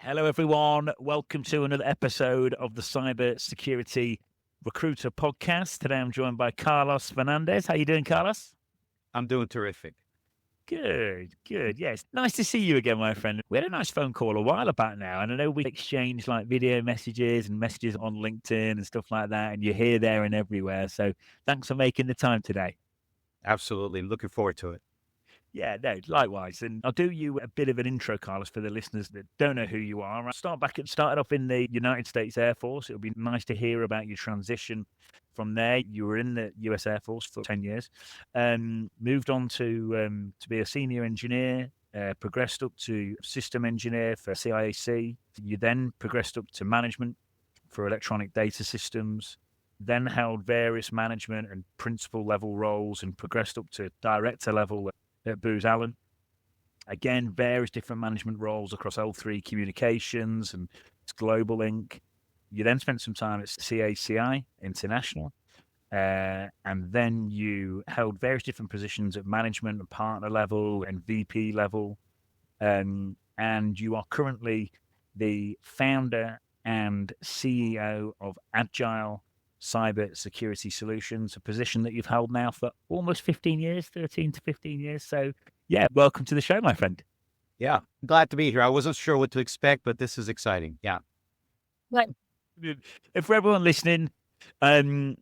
Hello, everyone. Welcome to another episode of the Cybersecurity Recruiter podcast. Today, I'm joined by Carlos Fernandes. How you doing, Carlos? I'm doing terrific. Good. Yes, nice to see you again, my friend. We had a nice phone call a while back now, and I know we exchanged like video messages and messages on LinkedIn and stuff like that, and you're here, there, and everywhere. So thanks for making the time today. Absolutely. Looking forward to it. Yeah, no, likewise. And I'll do you a bit of an intro, Carlos, for the listeners that don't know who you are. I started off in the United States Air Force. It'll be nice to hear about your transition from there. You were in the US Air Force for 10 years, moved on to be a senior engineer, progressed up to system engineer for CIAC. You then progressed up to management for electronic data systems, then held various management and principal level roles and progressed up to director level at Booz Allen. Again, various different management roles across L3 Communications and Global Inc. You then spent some time at CACI International, and then you held various different positions at management and partner level and VP level. And you are currently the founder and CEO of Agile Cyber Security Solutions, a position that you've held now for almost 15 years, 13 to 15 years. So, yeah, welcome to the show, my friend. Yeah, glad to be here. I wasn't sure what to expect, but this is exciting. Yeah. Right. For everyone listening, me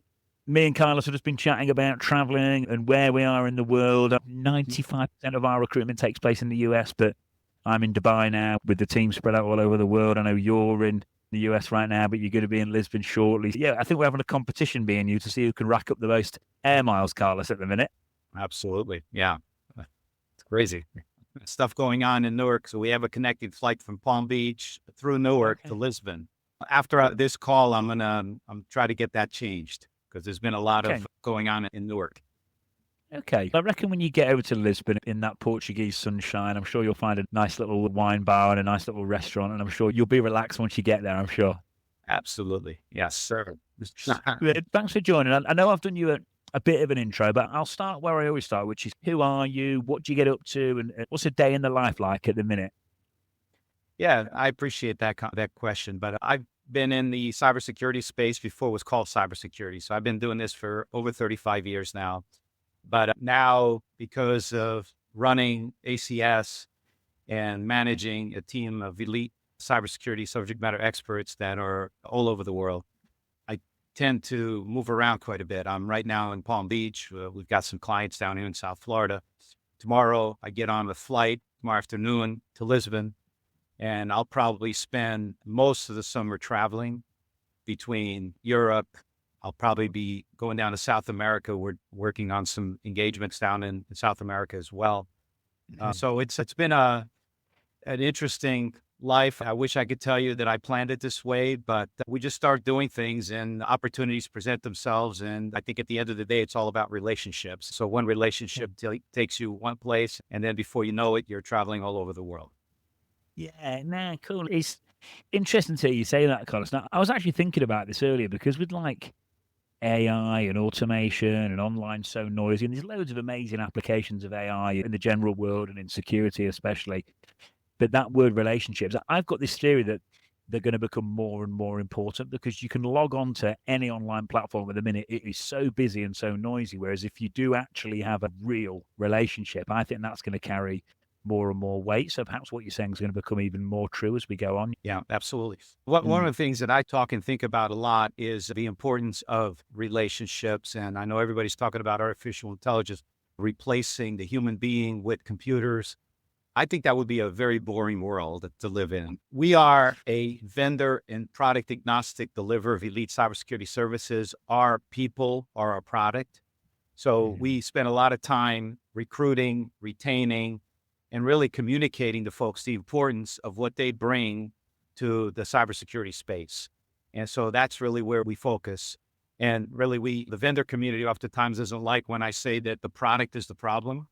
and Carlos have just been chatting about traveling and where we are in the world. 95% of our recruitment takes place in the US, but I'm in Dubai now with the team spread out all over the world. I know you're in the US right now, but you're going to be in Lisbon shortly. Yeah, I think we're having a competition, being you, to see who can rack up the most air miles, Carlos, at the minute. Absolutely. Yeah. It's crazy. Stuff going on in Newark. So we have a connecting flight from Palm Beach through Newark to Lisbon. After this call, I'm try to get that changed because there's been a lot of going on in Newark. Okay. I reckon when you get over to Lisbon in that Portuguese sunshine, I'm sure you'll find a nice little wine bar and a nice little restaurant, and I'm sure you'll be relaxed once you get there, I'm sure. Absolutely. Yes, sir. Thanks for joining. I know I've done you a bit of an intro, but I'll start where I always start, which is who are you, what do you get up to, and what's a day in the life like at the minute? Yeah, I appreciate that question, but I've been in the cybersecurity space before it was called cybersecurity. So I've been doing this for over 35 years now. But now, because of running ACS and managing a team of elite cybersecurity subject matter experts that are all over the world, I tend to move around quite a bit. I'm right now in Palm Beach. We've got some clients down here in South Florida. Tomorrow, I get on a flight tomorrow afternoon to Lisbon, and I'll probably spend most of the summer traveling between Europe. I'll probably be going down to South America. We're working on some engagements down in South America as well. So it's been an interesting life. I wish I could tell you that I planned it this way, but we just start doing things and opportunities present themselves. And I think at the end of the day, it's all about relationships. So one relationship takes you one place, and then before you know it, you're traveling all over the world. Yeah, cool. It's interesting to hear you say that, Carlos. Now, I was actually thinking about this earlier because with like AI and automation and online so noisy, and there's loads of amazing applications of AI in the general world and in security especially. But that word relationships, I've got this theory that they're going to become more and more important because you can log on to any online platform at the minute. It is so busy and so noisy. Whereas if you do actually have a real relationship, I think that's going to carry more and more weight. So perhaps what you're saying is going to become even more true as we go on. Yeah, absolutely. One of the things that I talk and think about a lot is the importance of relationships. And I know everybody's talking about artificial intelligence replacing the human being with computers. I think that would be a very boring world to live in. We are a vendor and product agnostic deliverer of elite cybersecurity services. Our people are our product. So we spend a lot of time recruiting, retaining, and really communicating to folks the importance of what they bring to the cybersecurity space. And so that's really where we focus. And really, the vendor community oftentimes doesn't like when I say that the product is the problem.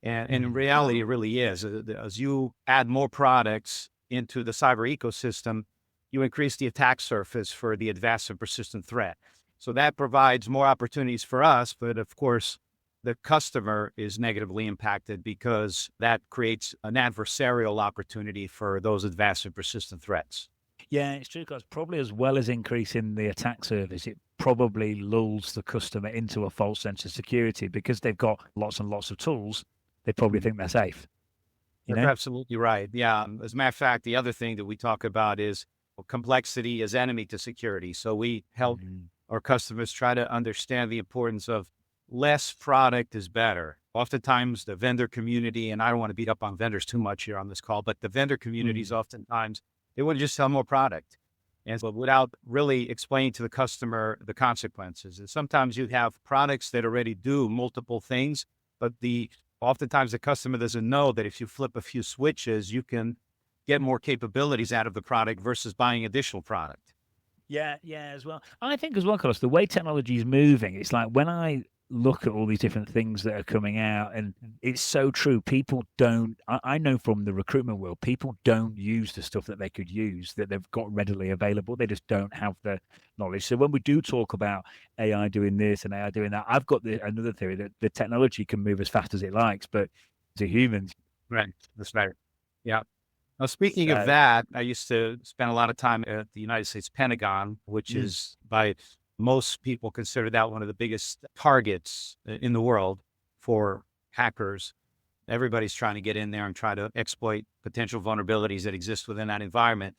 And in reality, it really is. As you add more products into the cyber ecosystem, you increase the attack surface for the advanced and persistent threat. So that provides more opportunities for us. But of course, the customer is negatively impacted because that creates an adversarial opportunity for those advanced and persistent threats. Yeah, it's true, because probably as well as increasing the attack service, it probably lulls the customer into a false sense of security because they've got lots and lots of tools. They probably think they're safe. You're absolutely right. Yeah. As a matter of fact, the other thing that we talk about is complexity is enemy to security. So we help our customers try to understand the importance of less product is better. Oftentimes the vendor community, and I don't want to beat up on vendors too much here on this call, but the vendor communities oftentimes, they want to just sell more product. And so without really explaining to the customer the consequences. And sometimes you have products that already do multiple things, but oftentimes the customer doesn't know that if you flip a few switches, you can get more capabilities out of the product versus buying additional product. Yeah, as well. I think as well, Carlos, the way technology is moving, it's like when I look at all these different things that are coming out, and it's so true. People don't, I know from the recruitment world, people don't use the stuff that they could use that they've got readily available. They just don't have the knowledge. So when we do talk about AI doing this and AI doing that, I've got another theory that the technology can move as fast as it likes, but to humans. Right. That's right. Yeah. Now, speaking of that, I used to spend a lot of time at the United States Pentagon, which is by most people consider that one of the biggest targets in the world for hackers. Everybody's trying to get in there and try to exploit potential vulnerabilities that exist within that environment.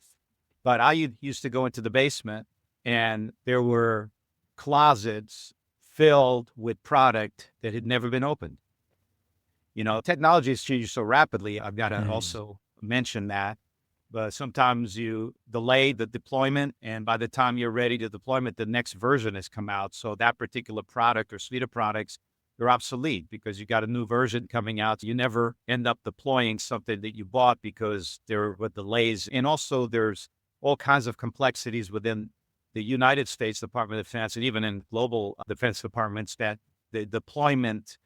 But I used to go into the basement and there were closets filled with product that had never been opened. You know, technology has changed so rapidly. I've got to also mention that. But sometimes you delay the deployment, and by the time you're ready to deployment, the next version has come out. So that particular product or suite of products, they're obsolete because you got a new version coming out. You never end up deploying something that you bought because there were delays. And also there's all kinds of complexities within the United States Department of Defense and even in global defense departments that the deployment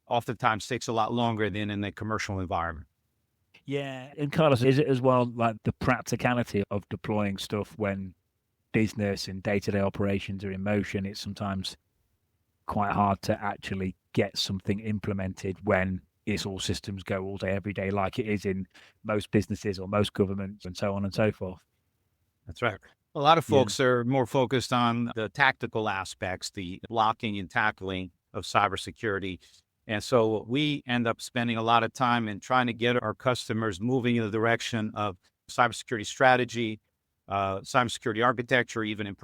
oftentimes takes a lot longer than in the commercial environment. Yeah, and Carlos, is it as well like the practicality of deploying stuff when business and day-to-day operations are in motion? It's sometimes quite hard to actually get something implemented when it's all systems go all day, every day, like it is in most businesses or most governments and so on and so forth. That's right. A lot of folks are more focused on the tactical aspects, the blocking and tackling of cybersecurity. And so we end up spending a lot of time in trying to get our customers moving in the direction of cybersecurity strategy, cybersecurity architecture, even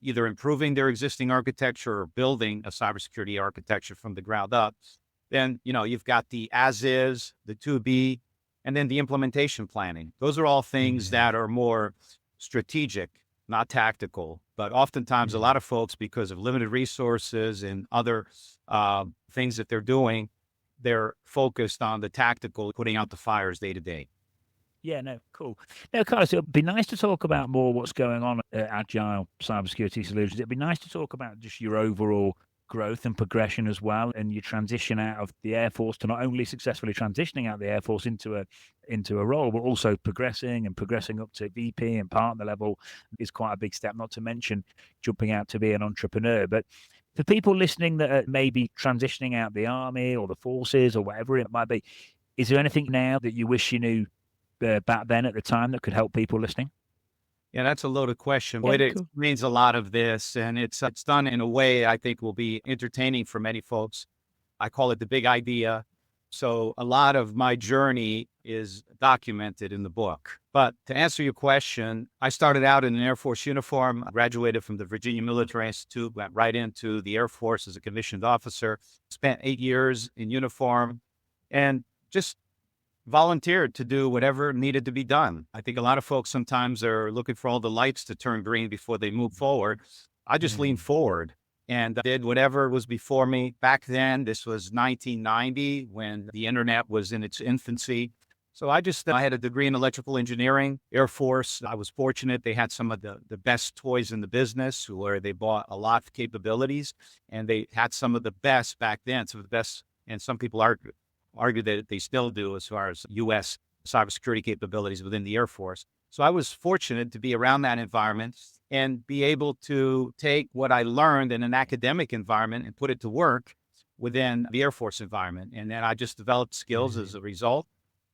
either improving their existing architecture or building a cybersecurity architecture from the ground up. Then, you know, you've got the as is, the to be, and then the implementation planning. Those are all things that are more strategic, not tactical. But oftentimes a lot of folks, because of limited resources and other things that they're doing, they're focused on the tactical, putting out the fires day to day. Yeah, no, cool. Now, Carlos, it'd be nice to talk about more what's going on at Agile Cybersecurity Solutions. It'd be nice to talk about just your overall growth and progression as well, and your transition out of the Air Force to not only successfully transitioning out of the Air Force into a role, but also progressing up to VP and partner level is quite a big step, not to mention jumping out to be an entrepreneur. But for people listening that are maybe transitioning out the Army or the forces or whatever it might be, is there anything now that you wish you knew back then at the time that could help people listening? Yeah, that's a loaded question, Yeah, but it cool. means a lot of this, and it's done in a way I think will be entertaining for many folks. I call it the big idea. So a lot of my journey is documented in the book. But to answer your question, I started out in an Air Force uniform, graduated from the Virginia Military Institute, went right into the Air Force as a commissioned officer, spent 8 years in uniform, and just volunteered to do whatever needed to be done. I think a lot of folks sometimes are looking for all the lights to turn green before they move forward. I just leaned forward and did whatever was before me. Back then, this was 1990 when the internet was in its infancy. So I had a degree in electrical engineering, Air Force. I was fortunate. They had some of the best toys in the business where they bought a lot of capabilities, and they had some of the best back then, some of the best, and some people argue that they still do as far as U.S. cybersecurity capabilities within the Air Force. So I was fortunate to be around that environment and be able to take what I learned in an academic environment and put it to work within the Air Force environment. And then I just developed skills as a result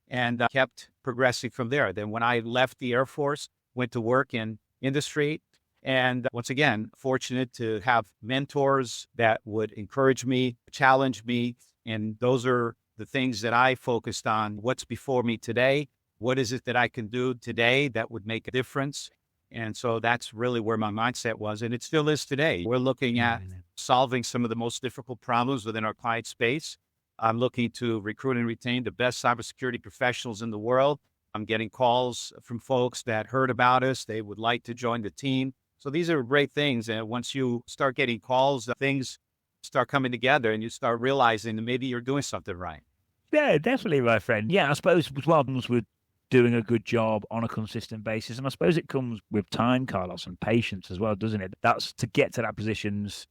and kept progressing from there. Then when I left the Air Force, went to work in industry. And once again, fortunate to have mentors that would encourage me, challenge me. And those are the things that I focused on. What's before me today? What is it that I can do today that would make a difference? And so that's really where my mindset was. And it still is today. We're looking at solving some of the most difficult problems within our client space. I'm looking to recruit and retain the best cybersecurity professionals in the world. I'm getting calls from folks that heard about us. They would like to join the team. So these are great things. And once you start getting calls, things start coming together and you start realizing that maybe you're doing something right. Yeah, definitely, my friend. Yeah, I suppose as well with doing a good job on a consistent basis. And I suppose it comes with time, Carlos, and patience as well, doesn't it? That's to get to that position's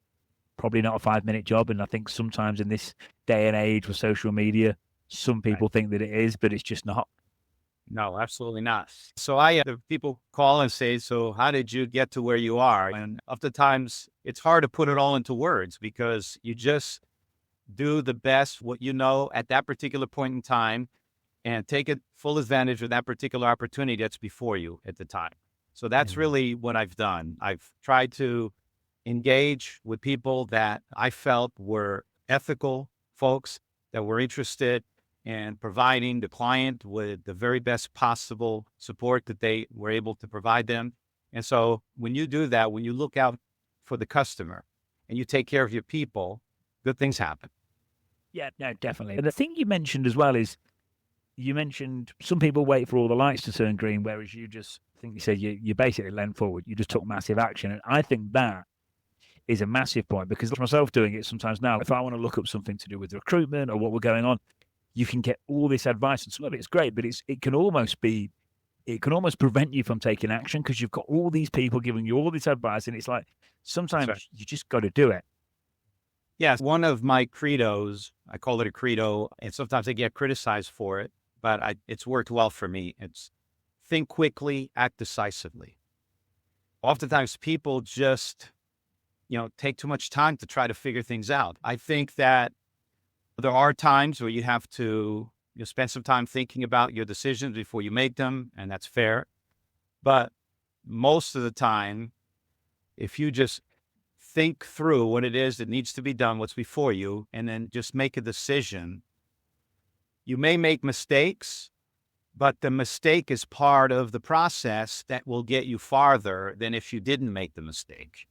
probably not a 5-minute job. And I think sometimes in this day and age with social media, some people think that it is, but it's just not. No, absolutely not. So people call and say, so how did you get to where you are? And oftentimes it's hard to put it all into words because you just do the best what you know at that particular point in time and take full advantage of that particular opportunity that's before you at the time. So that's really what I've done. I've tried to engage with people that I felt were ethical folks that were interested and providing the client with the very best possible support that they were able to provide them. And so when you do that, when you look out for the customer and you take care of your people, good things happen. Yeah, no, definitely. And the thing you mentioned as well is you mentioned some people wait for all the lights to turn green, whereas you just, I think you said you basically leaned forward. You just took massive action. And I think that is a massive point because myself doing it sometimes now, if I want to look up something to do with recruitment or what we're going on, you can get all this advice and some of it's great, but it can almost prevent you from taking action because you've got all these people giving you all this advice. And it's like, sometimes you just got to do it. Yes. One of my credos, I call it a credo, and sometimes I get criticized for it, but it's worked well for me. It's think quickly, act decisively. Oftentimes people just, take too much time to try to figure things out. I think that there are times where you have to spend some time thinking about your decisions before you make them, and that's fair. But most of the time, if you just think through what it is that needs to be done, what's before you, and then just make a decision, you may make mistakes, but the mistake is part of the process that will get you farther than if you didn't make the mistake.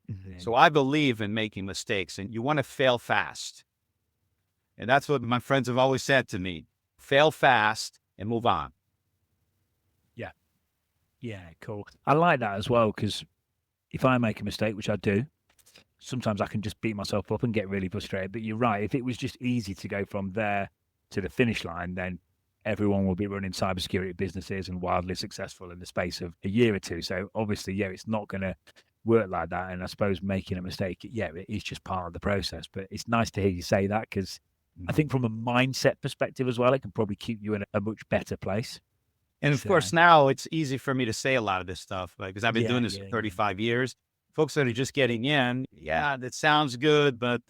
Mm-hmm. So I believe in making mistakes, and you want to fail fast. And that's what my friends have always said to me, fail fast and move on. Yeah. Yeah, cool. I like that as well, because if I make a mistake, which I do, sometimes I can just beat myself up and get really frustrated. But you're right. If it was just easy to go from there to the finish line, then everyone will be running cybersecurity businesses and wildly successful in the space of a year or two. So obviously, it's not going to work like that. And I suppose making a mistake, it is just part of the process. But it's nice to hear you say that because I think from a mindset perspective as well, it can probably keep you in a much better place. And of course, now it's easy for me to say a lot of this stuff because I've been doing this for 35 years. Folks that are just getting in, that sounds good, but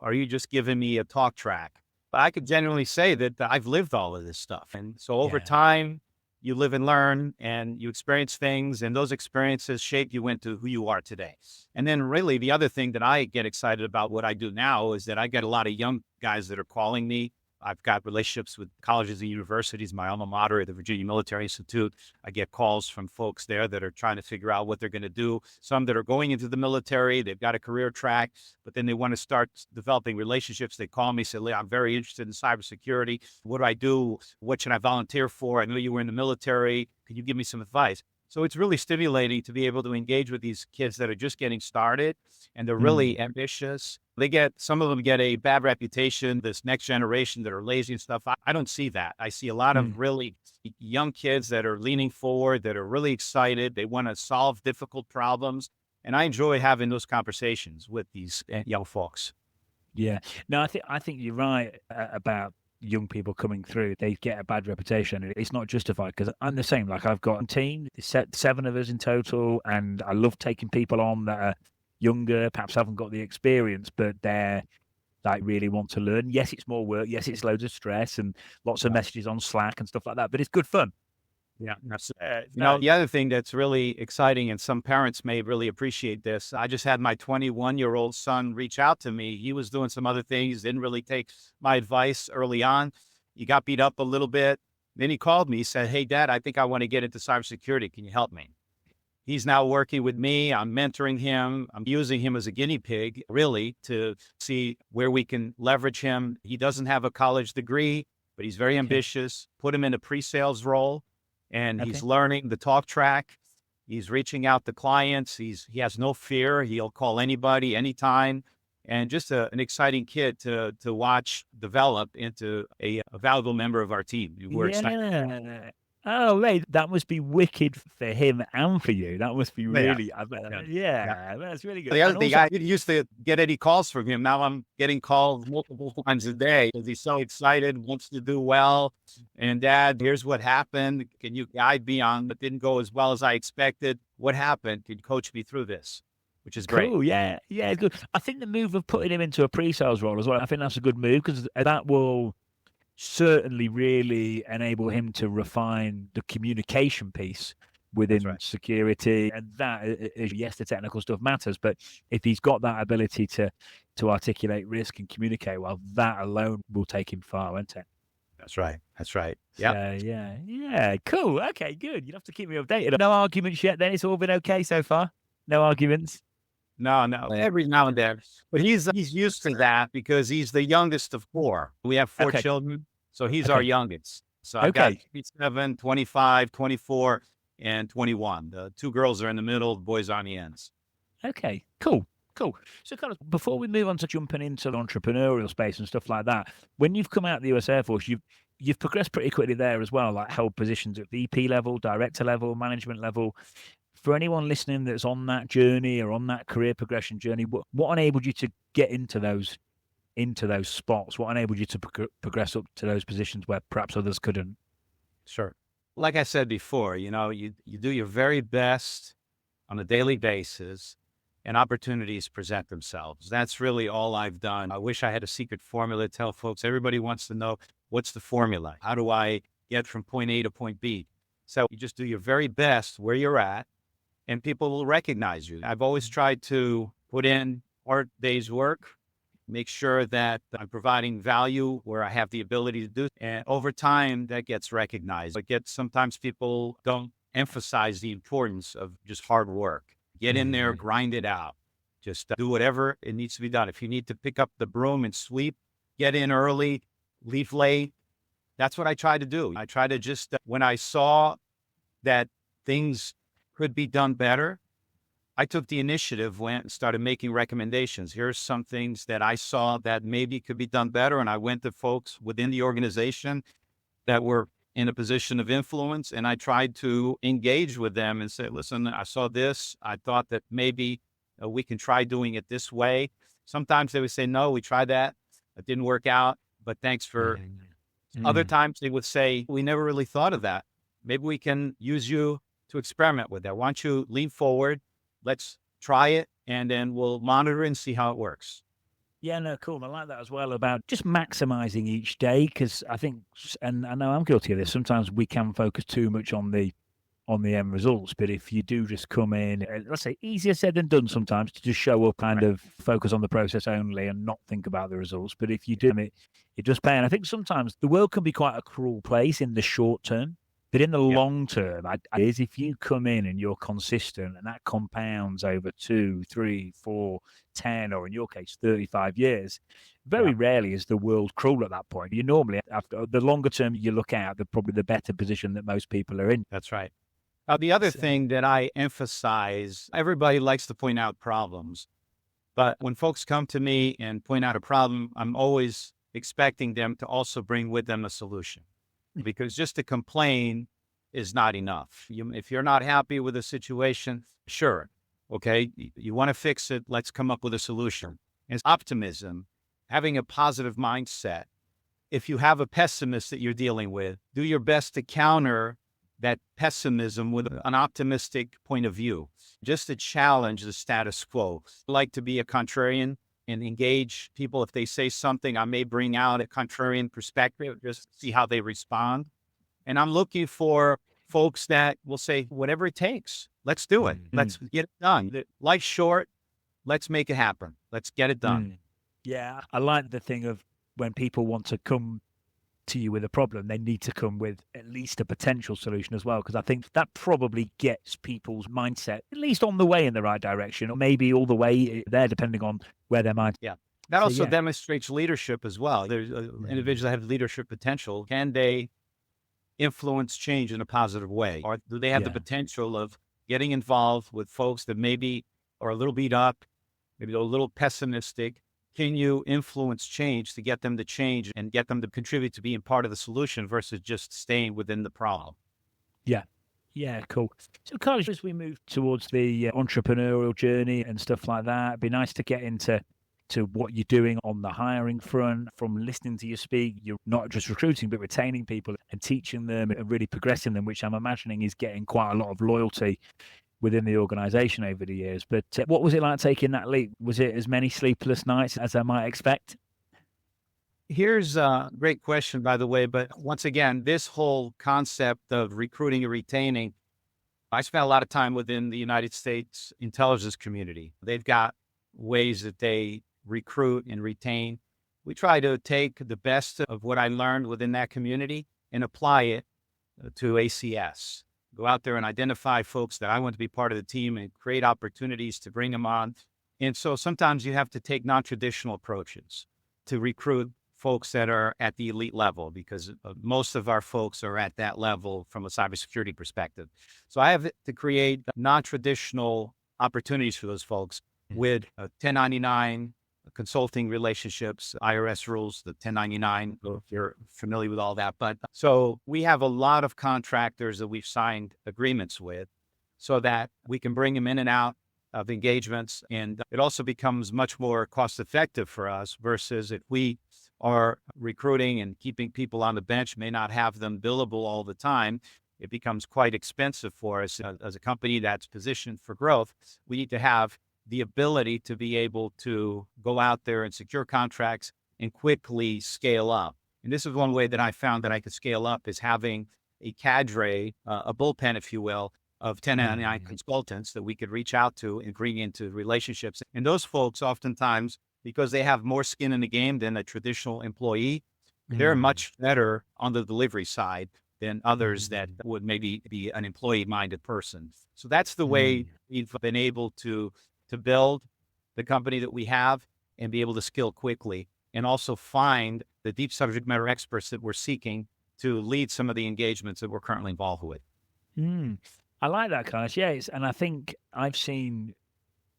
are you just giving me a talk track? But I could genuinely say that I've lived all of this stuff. And so over time, you live and learn and you experience things, and those experiences shape you into who you are today. And then really the other thing that I get excited about what I do now is that I get a lot of young guys that are calling me. I've got relationships with colleges and universities, my alma mater at the Virginia Military Institute. I get calls from folks there that are trying to figure out what they're going to do. Some that are going into the military, they've got a career track, but then they want to start developing relationships. They call me, say, "Lee, I'm very interested in cybersecurity. What do I do? What should I volunteer for? I know you were in the military. Can you give me some advice?" So it's really stimulating to be able to engage with these kids that are just getting started and they're really ambitious. Some of them get a bad reputation, this next generation that are lazy and stuff. I don't see that. I see a lot of really young kids that are leaning forward, that are really excited. They want to solve difficult problems. And I enjoy having those conversations with these young folks. Yeah. No, I think you're right about young people coming through. They get a bad reputation and it's not justified because I'm the same. Like I've got a team, 7 of us in total, and I love taking people on that are younger, perhaps haven't got the experience, but they're that really want to learn. Yes, it's more work. Yes, it's loads of stress and lots of messages on Slack and stuff like that, but it's good fun. Yeah. The other thing that's really exciting, and some parents may really appreciate this, I just had my 21-year-old son reach out to me. He was doing some other things, didn't really take my advice early on. He got beat up a little bit. Then he called me, he said, "Hey, Dad, I think I want to get into cybersecurity. Can you help me?" He's now working with me. I'm mentoring him. I'm using him as a guinea pig, really, to see where we can leverage him. He doesn't have a college degree, but he's very ambitious. Put him in a pre-sales role. And he's learning the talk track. He's reaching out to clients. He has no fear. He'll call anybody, anytime. And just an exciting kid to watch develop into a valuable member of our team. We're excited. Oh, mate, that must be wicked for him and for you. That must be really, that's really good. The other thing, I didn't used to get any calls from him. Now I'm getting calls multiple times a day because he's so excited, wants to do well. And Dad, here's what happened. Can you guide me on? It didn't go as well as I expected. What happened? Can you coach me through this? Which is great. Cool, yeah, good. I think the move of putting him into a pre-sales role as well, I think that's a good move because that will certainly really enable him to refine the communication piece within security. And that is, yes, the technical stuff matters, but if he's got that ability to articulate risk and communicate well, that alone will take him far, won't it? That's right. Yeah. Yeah. Cool. Okay, good. You'd have to keep me updated. No arguments yet then? It's all been okay so far? No arguments? No. Every now and then. But he's used to that because he's the youngest of four. We have four children, so he's our youngest. So I've got 7, 25, 24, and 21. The two girls are in the middle, the boys are on the ends. Okay, cool. So, Carlos, before we move on to jumping into the entrepreneurial space and stuff like that, when you've come out of the US Air Force, you've progressed pretty quickly there as well, like held positions at VP level, director level, management level. For anyone listening that's on that journey or on that career progression journey, what enabled you to get into those spots? What enabled you to progress up to those positions where perhaps others couldn't? Sure. Like I said before, you do your very best on a daily basis and opportunities present themselves. That's really all I've done. I wish I had a secret formula to tell folks. Everybody wants to know, what's the formula? How do I get from point A to point B? So you just do your very best where you're at, and people will recognize you. I've always tried to put in hard day's work, make sure that I'm providing value where I have the ability to do. And over time, that gets recognized. Sometimes people don't emphasize the importance of just hard work. Get in there, grind it out. Just do whatever it needs to be done. If you need to pick up the broom and sweep, get in early, leave late. That's what I try to do. I try to just, when I saw that things could be done better, I took the initiative, went and started making recommendations. Here's some things that I saw that maybe could be done better. And I went to folks within the organization that were in a position of influence. And I tried to engage with them and say, listen, I saw this. I thought that maybe we can try doing it this way. Sometimes they would say, no, we tried that. It didn't work out, but thanks for. Other times they would say, we never really thought of that. Maybe we can use you to experiment with that. Why don't you lean forward? Let's try it, and then we'll monitor and see how it works. Yeah, no, cool. I like that as well about just maximizing each day, because I think, and I know I'm guilty of this, sometimes we can focus too much on the end results. But if you do just come in, let's say easier said than done sometimes to just show up, kind of focus on the process only and not think about the results. But if you do, it does pay. And I think sometimes the world can be quite a cruel place in the short term. But in the long term, is if you come in and you're consistent and that compounds over 2, 3, 4, 10, or in your case, 35 years, very rarely is the world cruel at that point. You normally, after the longer term you look at, probably the better position that most people are in. That's right. The other thing that I emphasize, everybody likes to point out problems. But when folks come to me and point out a problem, I'm always expecting them to also bring with them a solution. Because just to complain is not enough. If you're not happy with a situation, sure, okay, you want to fix it, let's come up with a solution. It's optimism, having a positive mindset. If you have a pessimist that you're dealing with, do your best to counter that pessimism with an optimistic point of view, just to challenge the status quo. I like to be a contrarian and engage people. If they say something, I may bring out a contrarian perspective, just see how they respond. And I'm looking for folks that will say, whatever it takes, let's do it. Let's get it done. Life's short. Let's make it happen. Let's get it done. Yeah, I like the thing of when people want to come to you with a problem, they need to come with at least a potential solution as well, because I think that probably gets people's mindset at least on the way in the right direction, or maybe all the way there, depending on where their mind. Yeah. That also demonstrates leadership as well. There's individuals that have leadership potential. Can they influence change in a positive way? Or do they have the potential of getting involved with folks that maybe are a little beat up, maybe they're a little pessimistic? Can you influence change to get them to change and get them to contribute to being part of the solution versus just staying within the problem? Yeah. Yeah, cool. So, Carlos, as we move towards the entrepreneurial journey and stuff like that, it'd be nice to get into what you're doing on the hiring front. From listening to you speak, you're not just recruiting, but retaining people and teaching them and really progressing them, which I'm imagining is getting quite a lot of loyalty within the organization over the years. But what was it like taking that leap? Was it as many sleepless nights as I might expect? Here's a great question, by the way. But once again, this whole concept of recruiting and retaining, I spent a lot of time within the United States intelligence community. They've got ways that they recruit and retain. We try to take the best of what I learned within that community and apply it to ACS. Go out there and identify folks that I want to be part of the team and create opportunities to bring them on. And so sometimes you have to take non-traditional approaches to recruit folks that are at the elite level, because most of our folks are at that level from a cybersecurity perspective. So I have to create non-traditional opportunities for those folks with 1099 consulting relationships, IRS rules, the 1099, if you're familiar with all that. But so we have a lot of contractors that we've signed agreements with so that we can bring them in and out of engagements. And it also becomes much more cost effective for us versus if we are recruiting and keeping people on the bench, may not have them billable all the time. It becomes quite expensive for us as a company that's positioned for growth. We need to have the ability to be able to go out there and secure contracts and quickly scale up. And this is one way that I found that I could scale up, is having a cadre, a bullpen, if you will, of 1099 consultants that we could reach out to and bring into relationships. And those folks oftentimes, because they have more skin in the game than a traditional employee, they're much better on the delivery side than others that would maybe be an employee-minded person. So that's the way we've been able to build the company that we have and be able to scale quickly, and also find the deep subject matter experts that we're seeking to lead some of the engagements that we're currently involved with. I like that, Carlos. Yes, and I think I've seen,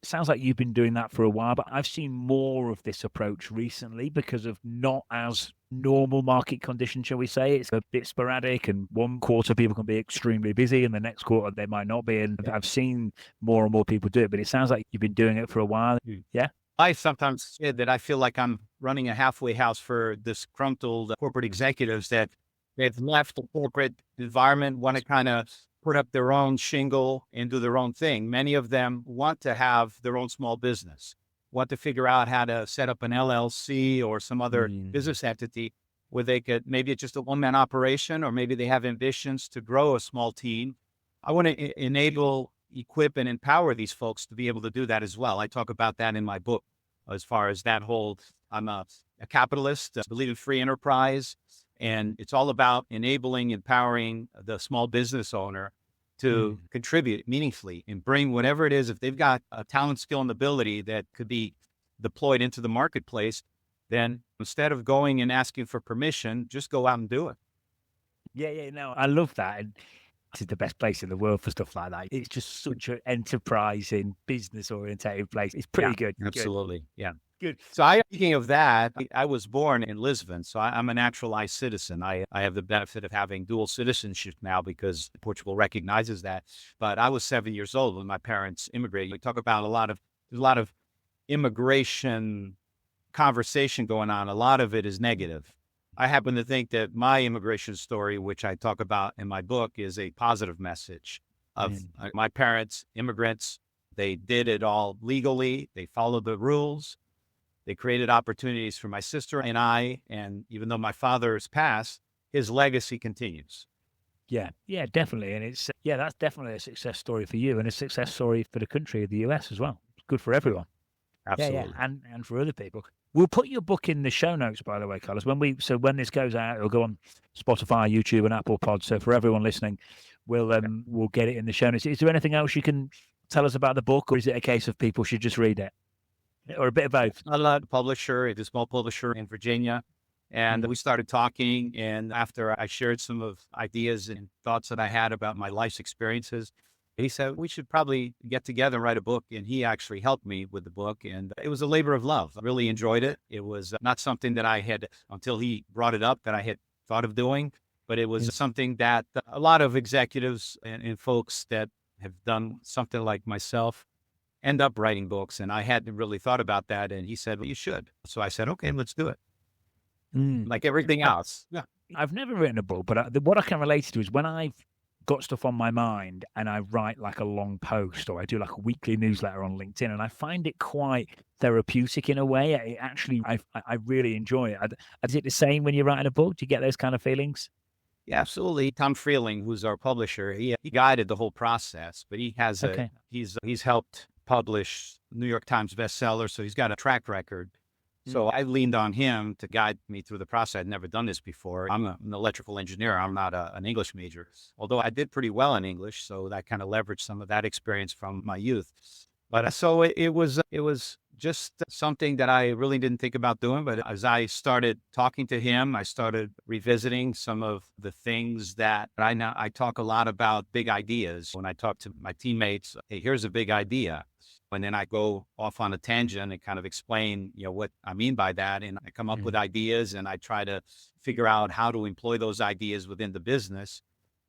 sounds like you've been doing that for a while, but I've seen more of this approach recently because of not as normal market conditions, shall we say. It's a bit sporadic, and one quarter people can be extremely busy and the next quarter they might not be. And I've seen more and more people do it, but it sounds like you've been doing it for a while. Yeah. I sometimes say that I feel like I'm running a halfway house for disgruntled corporate executives that they've left the corporate environment, want to kind of put up their own shingle and do their own thing. Many of them want to have their own small business, want to figure out how to set up an LLC or some other business entity where they could, maybe it's just a one-man operation, or maybe they have ambitions to grow a small team. I want to enable, equip, and empower these folks to be able to do that as well. I talk about that in my book as far as that whole, I'm a capitalist, believe in free enterprise. And it's all about enabling, empowering the small business owner to contribute meaningfully and bring whatever it is. If they've got a talent, skill, and ability that could be deployed into the marketplace, then instead of going and asking for permission, just go out and do it. Yeah, no, I love that. And this is the best place in the world for stuff like that. It's just such an enterprising, business-oriented place. It's pretty good. Absolutely. Yeah. Good. So speaking of that, I was born in Lisbon, so I'm a naturalized citizen. I have the benefit of having dual citizenship now because Portugal recognizes that. But I was 7 years old when my parents immigrated. We talk about there's a lot of immigration conversation going on. A lot of it is negative. I happen to think that my immigration story, which I talk about in my book, is a positive message of my parents, immigrants. They did it all legally. They followed the rules. They created opportunities for my sister and I, and even though my father has passed, his legacy continues. Yeah, yeah, definitely. And it's, yeah, that's definitely a success story for you and a success story for the country of the US as well. It's good for everyone. Yeah, yeah, Absolutely. and for other people. We'll put your book in the show notes, by the way, Carlos. When this goes out, it'll go on Spotify, YouTube, and Apple Pod. So for everyone listening, we'll get it in the show notes. Is there anything else you can tell us about the book, or is it a case of people should just read it, or a bit of both? A publisher, it's a small publisher in Virginia. And we started talking. And after I shared some of ideas and thoughts that I had about my life's experiences, he said, we should probably get together and write a book. And he actually helped me with the book. And it was a labor of love. I really enjoyed it. It was not something that I had, until he brought it up, that I had thought of doing. But it was something that a lot of executives and folks that have done something like myself end up writing books. And I hadn't really thought about that. And he said, well, you should. So I said, okay, let's do it. Like everything else. Yeah. I've never written a book, but what I can relate to is when I've got stuff on my mind and I write like a long post, or I do like a weekly newsletter on LinkedIn, and I find it quite therapeutic in a way. I really enjoy it. Is it the same when you're writing a book? Do you get those kind of feelings? Yeah, absolutely. Tom Freeling, who's our publisher, he guided the whole process, but he has he's helped publish New York Times bestseller, so he's got a track record. So I leaned on him to guide me through the process. I'd never done this before. I'm an electrical engineer. I'm not an English major, although I did pretty well in English. So that kind of leveraged some of that experience from my youth. But so it was just something that I really didn't think about doing. But as I started talking to him, I started revisiting some of the things that I talk a lot about big ideas. When I talk to my teammates, hey, here's a big idea. And then I go off on a tangent and kind of explain, what I mean by that. And I come up with ideas and I try to figure out how to employ those ideas within the business.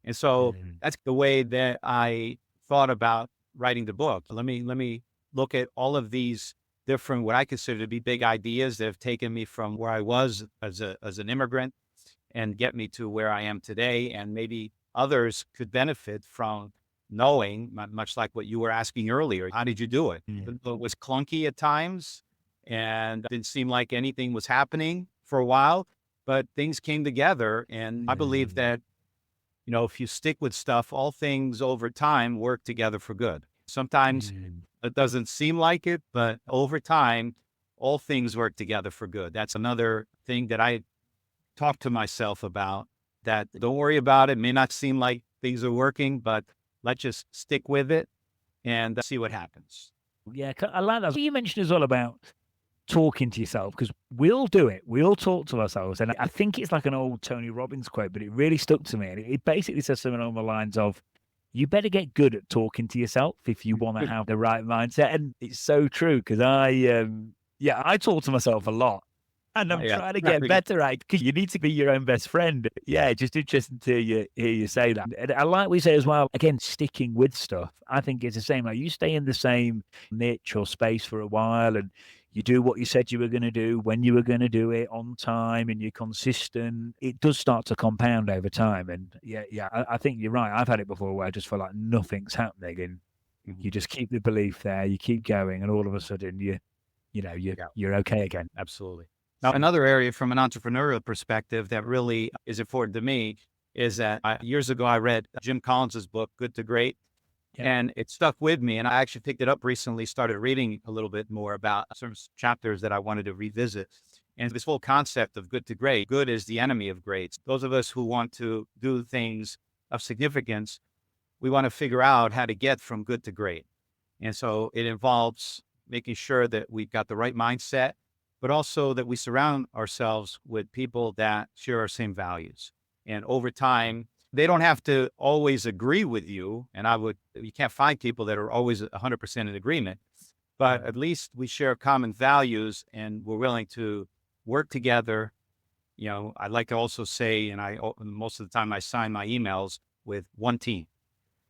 And so that's the way that I thought about writing the book. Let me look at all of these different, what I consider to be big ideas that have taken me from where I was as an immigrant and get me to where I am today. And maybe others could benefit from knowing, much like what you were asking earlier, how did you do it? It was clunky at times and didn't seem like anything was happening for a while, but things came together. And I believe that, if you stick with stuff, all things over time work together for good. Sometimes it doesn't seem like it, but over time, all things work together for good. That's another thing that I talk to myself about, that don't worry about it. It may not seem like things are working, but let's just stick with it and see what happens. Yeah, I like that. You mentioned as well about talking to yourself, because we all do it. We all talk to ourselves. And I think it's like an old Tony Robbins quote, but it really stuck to me. And it basically says something along the lines of, you better get good at talking to yourself if you want to have the right mindset. And it's so true, because I talk to myself a lot. And I'm trying to get better at it, because you need to be your own best friend. Yeah, just interesting to hear you say that. And I like what you say as well, again, sticking with stuff. I think it's the same. Like, you stay in the same niche or space for a while and you do what you said you were going to do when you were going to do it on time, and you're consistent. It does start to compound over time. And I think you're right. I've had it before where I just feel like nothing's happening, and you just keep the belief there, you keep going, and all of a sudden you're okay again. Absolutely. Now, another area from an entrepreneurial perspective that really is important to me is that years ago, I read Jim Collins's book, Good to Great, and it stuck with me. And I actually picked it up recently, started reading a little bit more about some chapters that I wanted to revisit. And this whole concept of good to great, good is the enemy of great. Those of us who want to do things of significance, we want to figure out how to get from good to great. And so it involves making sure that we've got the right mindset, but also that we surround ourselves with people that share our same values. And over time, they don't have to always agree with you. And you can't find people that are always 100% in agreement, but at least we share common values and we're willing to work together. I'd like to also say, and most of the time I sign my emails with one team.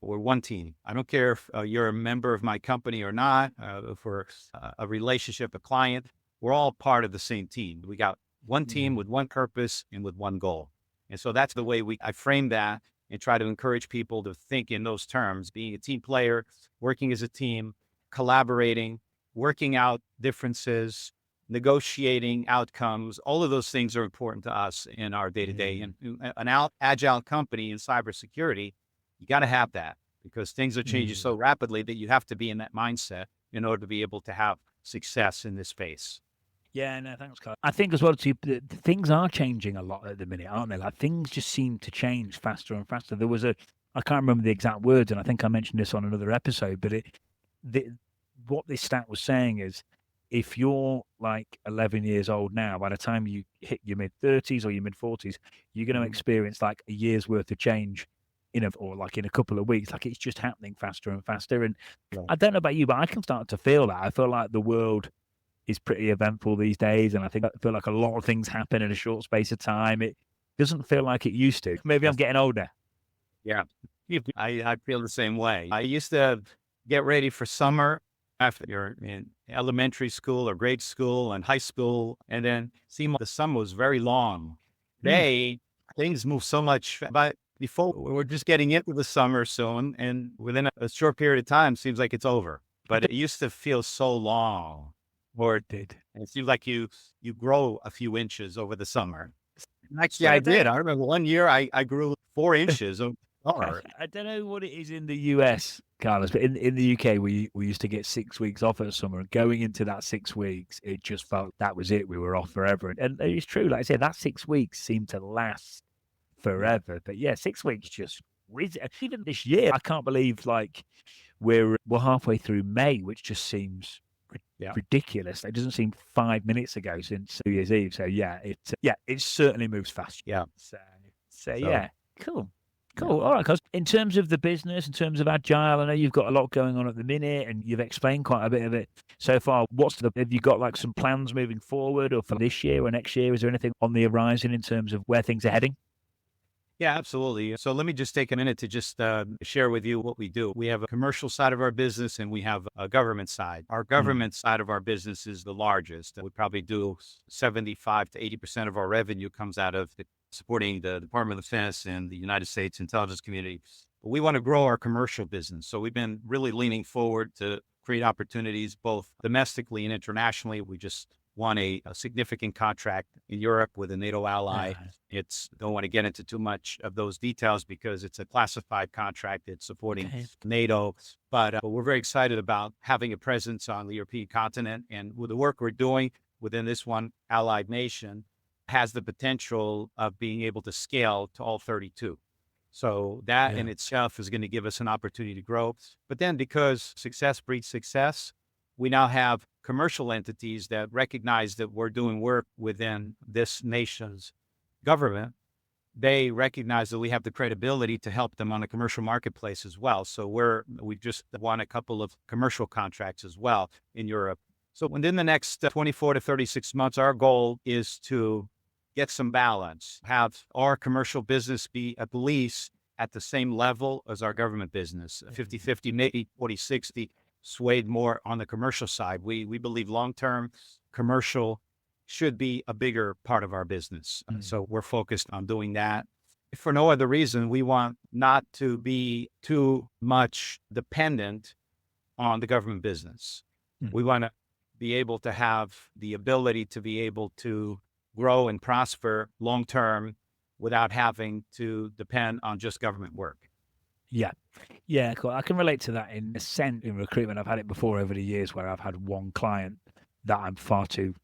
We're one team. I don't care if you're a member of my company or not, if we're a relationship, a client. We're all part of the same team. We got one team with one purpose and with one goal. And so that's the way I frame that and try to encourage people to think in those terms, being a team player, working as a team, collaborating, working out differences, negotiating outcomes. All of those things are important to us in our day-to-day. And an agile company in cybersecurity, you got to have that because things are changing so rapidly that you have to be in that mindset in order to be able to have success in this space. Yeah, no, thanks, Carl. I think as well, too, things are changing a lot at the minute, aren't they? Like things just seem to change faster and faster. There was I can't remember the exact words, and I think I mentioned this on another episode, but what this stat was saying is if you're like 11 years old now, by the time you hit your mid-30s or your mid-40s, you're going to experience like a year's worth of change in a couple of weeks. Like it's just happening faster and faster. And I don't know about you, but I can start to feel that. I feel like the world is pretty eventful these days, and I feel like a lot of things happen in a short space of time. It doesn't feel like it used to. Maybe I'm getting older. Yeah, I feel the same way. I used to get ready for summer after you're in elementary school or grade school and high school, and then the summer was very long. Today, things move so much, but before we're just getting into the summer soon, and within a short period of time, seems like it's over. But it used to feel so long. Or it did. It seems like you grow a few inches over the summer. Actually, I did. I remember one year I grew 4 inches. I don't know what it is in the US, Carlos, but in the UK, we used to get 6 weeks off at summer. And going into that 6 weeks, it just felt that was it. We were off forever. And it's true. Like I said, that 6 weeks seemed to last forever. But yeah, 6 weeks just even this year, I can't believe like we're halfway through May, which just seems ridiculous. It doesn't seem 5 minutes ago since New Year's Eve. So yeah, it certainly moves fast. Yeah. So yeah, cool. All right, because in terms of the business, in terms of Agile, I know you've got a lot going on at the minute, and you've explained quite a bit of it so far. Have you got like some plans moving forward, or for this year or next year? Is there anything on the horizon in terms of where things are heading? Yeah, absolutely. So let me just take a minute to just share with you what we do. We have a commercial side of our business and we have a government side. Our government side of our business is the largest. We probably do 75 to 80% of our revenue comes out of supporting the Department of Defense and the United States intelligence community. But we want to grow our commercial business. So we've been really leaning forward to create opportunities both domestically and internationally. We just won a significant contract in Europe with a NATO ally. Don't want to get into too much of those details because it's a classified contract. It's supporting NATO, but we're very excited about having a presence on the European continent. And with the work we're doing within this one allied nation has the potential of being able to scale to all 32. So that in itself is going to give us an opportunity to grow. But then because success breeds success, we now have commercial entities that recognize that we're doing work within this nation's government. They recognize that we have the credibility to help them on the commercial marketplace as well. So we just won a couple of commercial contracts as well in Europe. So within the next 24 to 36 months, our goal is to get some balance, have our commercial business be at least at the same level as our government business, 50-50, maybe 40-60. Swayed more on the commercial side. We believe long-term commercial should be a bigger part of our business. So we're focused on doing that. If for no other reason, we want not to be too much dependent on the government business. We want to be able to have the ability to be able to grow and prosper long-term without having to depend on just government work. Yeah, cool. I can relate to that in a sense in recruitment. I've had it before over the years where I've had one client that I'm far too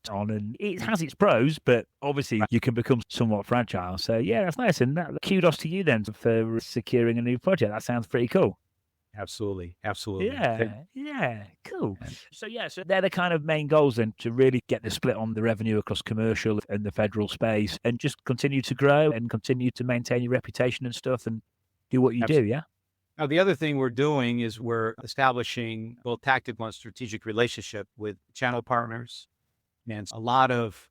on, and it has its pros, but obviously you can become somewhat fragile. So yeah, that's nice. And kudos to you then for securing a new project. That sounds pretty cool. Absolutely. Yeah, cool. So they're the kind of main goals then, to really get the split on the revenue across commercial and the federal space, and just continue to grow and continue to maintain your reputation and stuff, and do what you do, yeah? Now, the other thing we're doing is we're establishing both tactical and strategic relationship with channel partners. And a lot of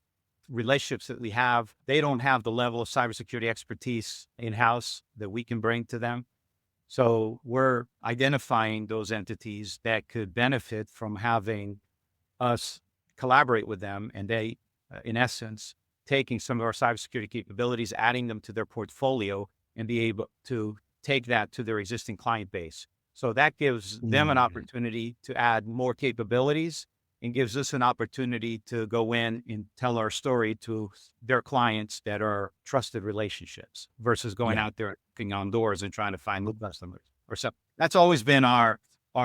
relationships that we have, they don't have the level of cybersecurity expertise in-house that we can bring to them. So we're identifying those entities that could benefit from having us collaborate with them. And they, in essence, taking some of our cybersecurity capabilities, adding them to their portfolio, and be able to take that to their existing client base. So that gives them an opportunity to add more capabilities and gives us an opportunity to go in and tell our story to their clients that are trusted relationships versus going out there knocking on doors and trying to find new customers or something. That's always been our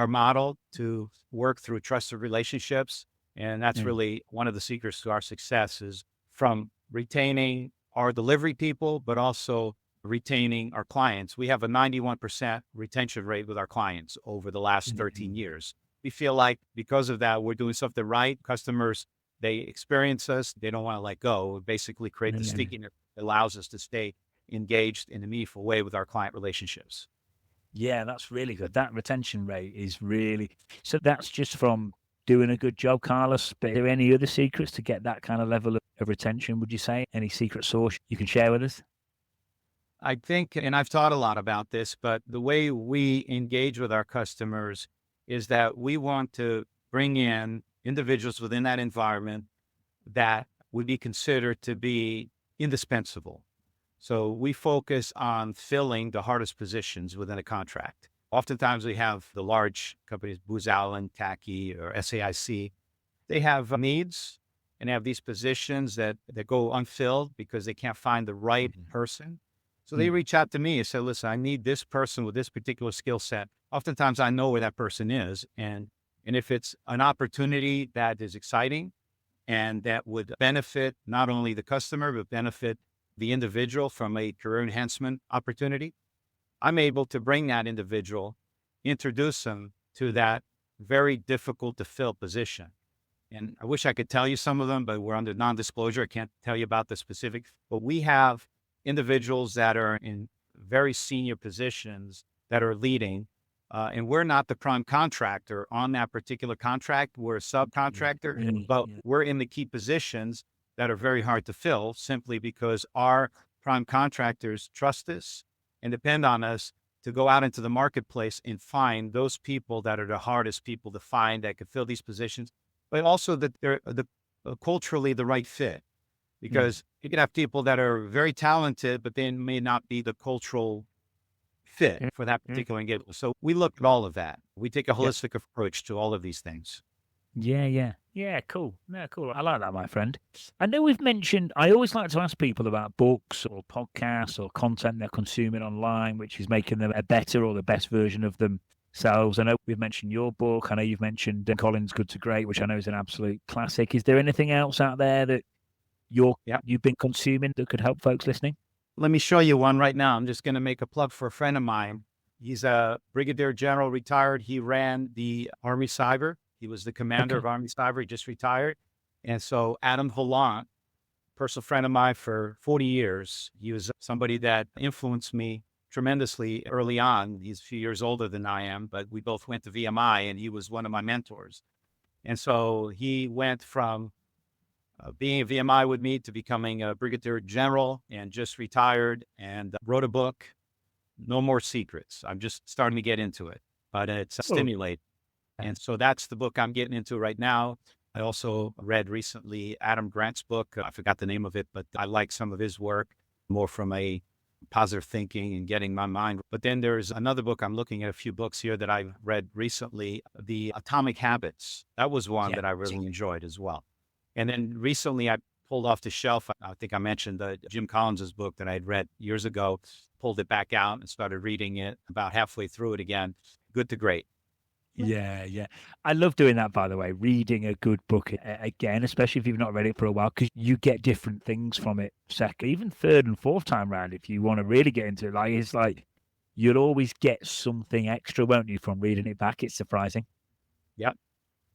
model, to work through trusted relationships. And that's really one of the secrets to our success, is from retaining our delivery people, but also retaining our clients. We have a 91% retention rate with our clients over the last 13 years. We feel like because of that, we're doing something right. Customers, they experience us, they don't want to let go. We basically create the stickiness that allows us to stay engaged in a meaningful way with our client relationships. Yeah, that's really good. That retention rate is really, so that's just from doing a good job, Carlos. But are there any other secrets to get that kind of level of retention, would you say? Any secret sauce you can share with us? I think, and I've thought a lot about this, but the way we engage with our customers is that we want to bring in individuals within that environment that would be considered to be indispensable. So we focus on filling the hardest positions within a contract. Oftentimes we have the large companies, Booz Allen, Tacky, or SAIC. They have needs and have these positions that go unfilled because they can't find the right person. So they reach out to me and say, listen, I need this person with this particular skill set. Oftentimes I know where that person is. And if it's an opportunity that is exciting and that would benefit not only the customer, but benefit the individual from a career enhancement opportunity, I'm able to bring that individual, introduce them to that very difficult to fill position. And I wish I could tell you some of them, but we're under non-disclosure. I can't tell you about the specifics, but we have individuals that are in very senior positions that are leading, and we're not the prime contractor on that particular contract. We're a subcontractor, but we're in the key positions that are very hard to fill simply because our prime contractors trust us and depend on us to go out into the marketplace and find those people that are the hardest people to find that could fill these positions, but also that they're culturally the right fit. Because you can have people that are very talented, but they may not be the cultural fit for that particular engagement. So we look at all of that. We take a holistic approach to all of these things. Yeah, cool. Yeah, cool. I like that, my friend. I know we've mentioned, I always like to ask people about books or podcasts or content they're consuming online, which is making them a better or the best version of themselves. I know we've mentioned your book. I know you've mentioned Colin's Good to Great, which I know is an absolute classic. Is there anything else out there that you've been consuming that could help folks listening? Let me show you one right now. I'm just going to make a plug for a friend of mine. He's a brigadier general, retired. He ran the Army Cyber. He was the commander of Army Cyber. He just retired. And so Adam Volant, personal friend of mine for 40 years. He was somebody that influenced me tremendously early on. He's a few years older than I am, but we both went to VMI and he was one of my mentors. And so he went from being a VMI with me to becoming a brigadier general and just retired and wrote a book, No More Secrets. I'm just starting to get into it, but it's stimulating. And so that's the book I'm getting into right now. I also read recently Adam Grant's book. I forgot the name of it, but I like some of his work more from a positive thinking and getting my mind. But then there's another book. I'm looking at a few books here that I've read recently, The Atomic Habits. That was one that I really enjoyed as well. And then recently I pulled off the shelf, I think I mentioned Jim Collins's book that I had read years ago, pulled it back out and started reading it about halfway through it again. Good to Great. Yeah. I love doing that, by the way, reading a good book again, especially if you've not read it for a while, because you get different things from it second, even third and fourth time round. If you want to really get into it, it's like you'll always get something extra, won't you, from reading it back? It's surprising. Yep.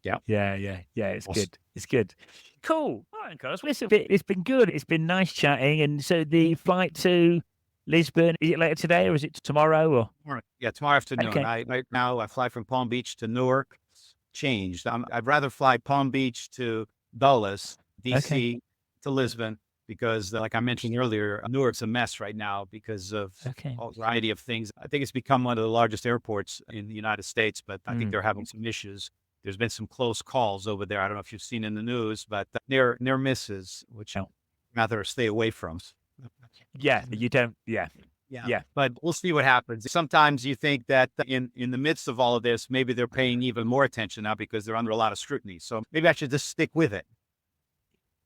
Yeah. It's good. It's good. Cool. All right, Carlos. Listen, it's been good. It's been nice chatting. And so the flight to Lisbon, is it later today or is it tomorrow? Or tomorrow afternoon. Okay. Right now I fly from Palm Beach to Newark. Changed. I'd rather fly Palm Beach to Dulles, DC to Lisbon, because like I mentioned earlier, Newark's a mess right now because of a variety of things. I think it's become one of the largest airports in the United States, but I think they're having some issues. There's been some close calls over there. I don't know if you've seen in the news, but near misses, which I'd rather stay away from. Yeah, you don't. Yeah, Yeah. But we'll see what happens. Sometimes you think that in the midst of all of this, maybe they're paying even more attention now because they're under a lot of scrutiny. So maybe I should just stick with it.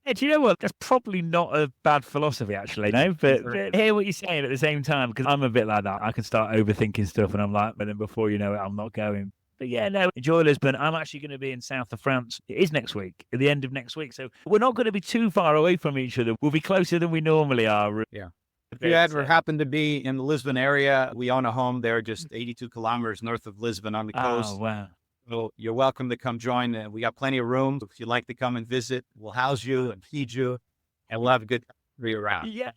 Hey, do you know what? That's probably not a bad philosophy, actually. No, but hear what you're saying at the same time, because I'm a bit like that. I can start overthinking stuff, and I'm like, but then before you know it, I'm not going. But yeah, no, enjoy Lisbon. I'm actually going to be in south of France. It is next week, at the end of next week. So we're not going to be too far away from each other. We'll be closer than we normally are. Yeah. If you ever happen to be in the Lisbon area, we own a home there just 82 kilometers north of Lisbon on the coast. Oh, wow. So you're welcome to come join. We got plenty of room. If you'd like to come and visit, we'll house you and feed you, and we'll have a good time around. Yeah.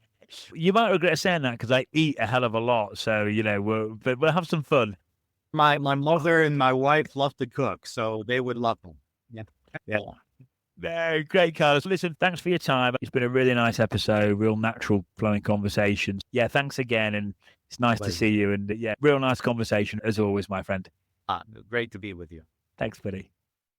You might regret saying that because I eat a hell of a lot. So, we'll have some fun. My mother and my wife love to cook, so they would love them. Yeah. No, great, Carlos. Listen, thanks for your time. It's been a really nice episode, real natural flowing conversations. Yeah, thanks again. And it's nice to see you. And real nice conversation as always, my friend. Great to be with you. Thanks, buddy.